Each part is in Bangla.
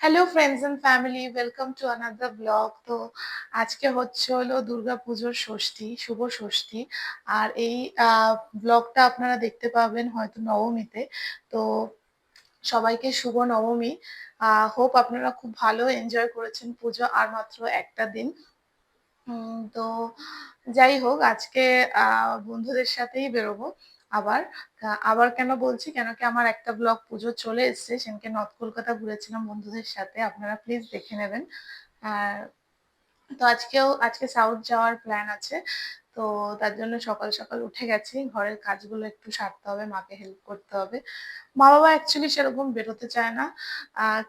Hello friends and family, welcome to another blog. তো আজকে হলো দুর্গাপুজোর ষষ্ঠী, শুভ ষষ্ঠী। আর এই ব্লগটা আপনারা দেখতে পাবেন হয়তো নবমীতে। তো সবাইকে শুভ নবমী। হোপ আপনারা খুব ভালো এনজয় করেছেন পুজো, আর মাত্র একটা দিন। তো যাই হোক, আজকে বন্ধুদের সাথেই বেরোবো আবার। আবার কেন বলছি, কেন কি আমার একটা ব্লগ পুজো চলে এসেছে, সেদিনকে নর্থ কলকাতা ঘুরেছিলাম বন্ধুদের সাথে, আপনারা প্লিজ দেখে নেবেন। আর তো আজকে সাউথ যাওয়ার প্ল্যান আছে। তো তার জন্য সকাল সকাল উঠে গেছি, ঘরের কাজগুলো একটু সারতে হবে, মাকে হেল্প করতে হবে। মা বাবা অ্যাকচুয়ালি সেরকম বেরোতে চায় না,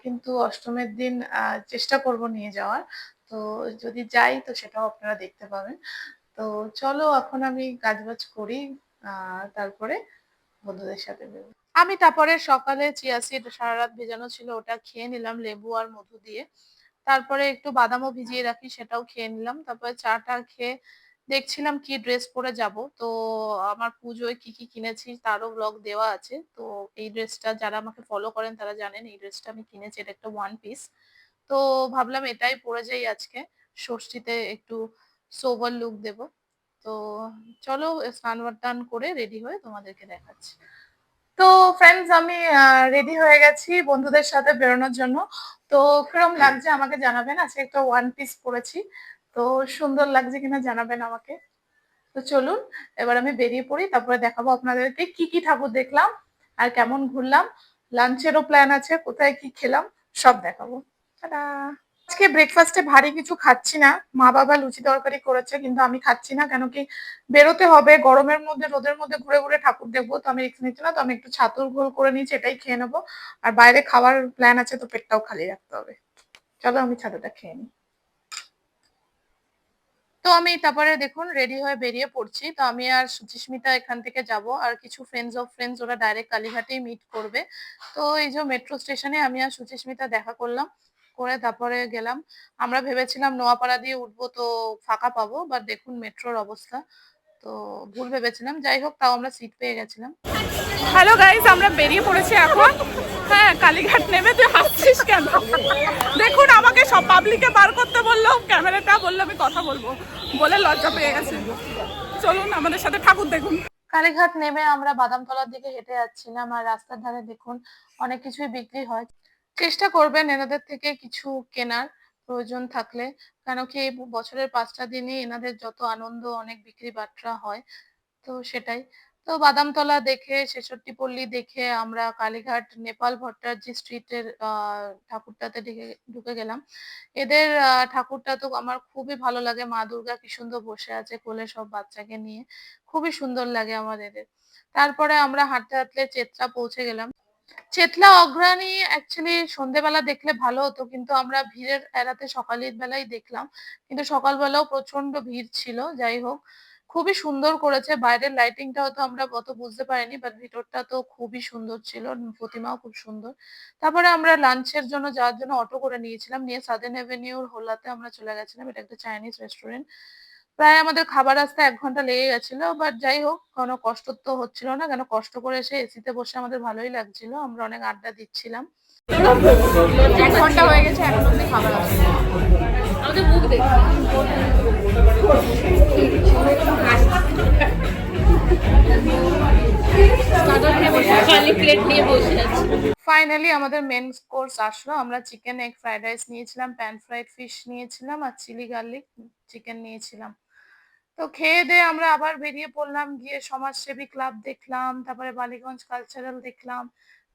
কিন্তু অষ্টমীর দিন চেষ্টা করব নিয়ে যাওয়ার। তো যদি যাই তো সেটাও আপনারা দেখতে পাবেন। তো চলো এখন আমি কাজবাজ করি, তারপরে বন্ধুদের সাথে বেরোবো। আমি তারপরে সকালে চিয়া সিড সারা রাত ভেজানো ছিল, ওটা খেয়ে নিলাম লেবু আর মধু দিয়ে। তারপরে একটু বাদামও ভিজিয়ে রাখি, সেটাও খেয়ে নিলাম। তারপরে চাটা খেয়ে দেখছিলাম কি ড্রেস পরে যাব। তো আমার পুজোয় কি কি কিনেছি তারও ব্লগ দেওয়া আছে। তো এই ড্রেসটা যারা আমাকে ফলো করেন তারা জানেন, এই ড্রেসটা আমি কিনেছি, এটা একটা ওয়ান পিস। তো ভাবলাম এটাই পরে যাই আজকে, ষষ্ঠীতে একটু সোবার লুক দেব। তো চলো স্নান টান করে রেডি হয়ে তোমাদেরকে দেখাচ্ছি। তো ফ্রেন্ডস, আমি রেডি হয়ে গেছি বন্ধুদের সাথে বেরোনোর জন্য। তো কিরম লাগছে আমাকে জানাবেন, আজকে একটা ওয়ান পিস পরেছি। তো সুন্দর লাগছে কিনা জানাবেন আমাকে। তো চলুন এবার আমি বেরিয়ে পড়ি, তারপরে দেখাবো আপনাদেরকে কি কি ঠাকুর দেখলাম আর কেমন ঘুরলাম। লাঞ্চেরও প্ল্যান আছে, কোথায় কি খেলাম সব দেখাবো। টাটা। আজকে ব্রেকফাস্টে ভারী কিছু খাচ্ছি না, মা বাবা লুচি তরকারি করেছে কিন্তু আমি খাচ্ছি না, কেন কি বেরোতে হবে গরমের মধ্যে, রোদের মধ্যে ঘুরে ঘুরে ঠাকুর দেখবো, তো আমি রিস্ক নিচ্ছি না। তো আমি একটু ছাতুর ঘোল করে নিয়েছি, এটাই খেয়ে নেবো। আর বাইরে খাওয়ার প্ল্যান আছে, তো পেটটাও খালি রাখতে হবে। চলো আমি ছাতুটা খেয়ে নিই। তো আমি তারপরে দেখুন রেডি হয়ে বেরিয়ে পড়ছি। তো আমি আর সুচিস্মিতা এখান থেকে যাব, আর কিছু ফ্রেন্ডস ওরা ডাইরেক্ট কালীঘাটেই মিট করবে। তো এই যে মেট্রো স্টেশনে আমি আর সুচিস্মিতা দেখা করলাম, করে তারপরে গেলাম। আমরা ভেবেছিলাম নোয়াপাড়া দিয়ে উঠবো, তো ফাঁকা পাবো, বাট দেখুন মেট্রোর অবস্থা, তো ভুল ভেবেছিলাম। যাই হোক, তাও আমরা সিট পেয়ে গেছিলাম। হ্যালো গাইস, আমরা বেরিয়ে পড়েছি এখন। হ্যাঁ, কালীঘাট নেমে তুই হাসছিস কেন? দেখুন আমাকে সব পাবলিকে বার করতে বললো, ক্যামেরাটা বললো আমি কথা বলবো, বলে লজ্জা পেয়ে গেছে। চলুন আমাদের সাথে ঠাকুর দেখুন। কালীঘাট নেমে আমরা বাদামতলার দিকে হেঁটে যাচ্ছিলাম, আর রাস্তার ধারে দেখুন অনেক কিছুই বিক্রি হয়। চেষ্টা করবেন এনাদের থেকে কিছু কেনার প্রয়োজন থাকলে, কেন কি এই বছরের 5টা দিনই এনাদের যত আনন্দ, অনেক বিক্রি বাট্রা হয়। তো সেটাই। তো বাদামতলা দেখে, ছেষট্টি পল্লী দেখে আমরা কালীঘাট নেপাল ভট্টাচার্য স্ট্রিটের ঠাকুরটাতে ঢুকে গেলাম। এদের ঠাকুরটা তো আমার খুবই ভালো লাগে, মা দুর্গা কি সুন্দর বসে আছে কোলে সব বাচ্চাকে নিয়ে, খুবই সুন্দর লাগে আমার এদের। তারপরে আমরা হাঁটতে হাঁটতে চেত্রা পৌঁছে গেলাম। চেতলা অগ্রণী অ্যাকচুয়ালি সন্ধ্যেবেলা দেখলে ভালো হতো, কিন্তু আমরা ভিড়ের এড়াতে সকালের বেলায় দেখলাম, কিন্তু সকালবেলাও প্রচন্ড ভিড় ছিল। যাই হোক, খুবই সুন্দর করেছে, বাইরের লাইটিংটা হয়তো আমরা অত বুঝতে পারিনি, বাট ভিতরটা তো খুবই সুন্দর ছিল, প্রতিমাও খুব সুন্দর। তারপরে আমরা লাঞ্চের জন্য যাওয়ার জন্য অটো করে নিয়েছিলাম, নিয়ে সাদেন এভিনিউর হোলাতে আমরা চলে গেছিলাম। এটা একটা চাইনিজ রেস্টুরেন্ট। প্রায় আমাদের খাবার আসতে 1 ঘন্টা লেগে গেছিল, বাট যাই হোক কোনো কষ্ট তো হচ্ছিল না, কেন কষ্ট করে এসে এসিতে বসে আমাদের ভালোই লাগছিল, আমরা অনেক আড্ডা দিচ্ছিলাম। 1 ঘন্টা হয়ে গেছে, এখন অব্দি খাবার আসছে। আমাদের মুখ দেখি ফাইনালি আমাদের মেন কোর্স আসলো। আমরা চিকেন এগ ফ্রাইড রাইস নিয়েছিলাম, প্যান ফ্রাইড ফিশ নিয়েছিলাম, আর চিলি গার্লিক চিকেন নিয়েছিলাম। তো খেয়ে দিয়ে আমরা আবার বেরিয়ে পড়লাম, গিয়ে সমাজসেবী ক্লাব দেখলাম, তারপরে বালিগঞ্জ কালচারাল দেখলাম।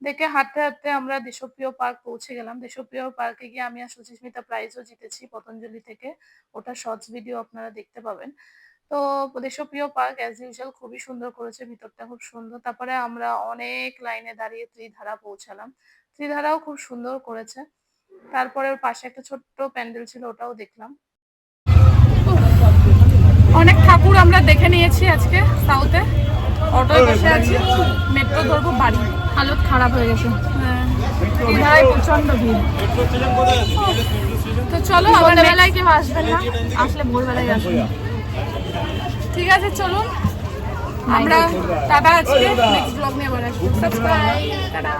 দেখে হাঁটতে হাঁটতে আমরা দেশপ্রিয় পার্ক পৌঁছে গেলাম। দেশপ্রিয় পার্কে গিয়ে আমি আর সুচিস্মিতা প্রাইজও জিতেছি পতঞ্জলি থেকে, ওটা শর্টস ভিডিও আপনারা দেখতে পাবেন। তো দেশপ্রিয় পার্ক অ্যাজ ইউজুয়াল খুবই সুন্দর করেছে, ভিতরটা খুব সুন্দর। তারপরে আমরা অনেক লাইনে দাঁড়িয়ে ত্রিধারা পৌঁছালাম, ত্রিধারাও খুব সুন্দর করেছে। তারপরে ওর পাশে একটা ছোট্ট প্যান্ডেল ছিল, ওটাও দেখলাম। অনেক ঠাকুর আমরা দেখে নিয়েছি আজকে সাউথে। অটোয় বসে আছি, মেট্রো ধরবো বাড়ি, হালত খারাপ হয়ে গেছে। হ্যাঁ, প্রচন্ড ভিড়। তো চলো, সন্ধ্যেবেলায় কেউ আসবেন না, আসলে ভোরবেলায় আসবেন। ঠিক আছে চলুন, আমরা টাটা, আজকে নেক্সট ব্লগ নিয়ে আবার আসবো। Subscribe, tata.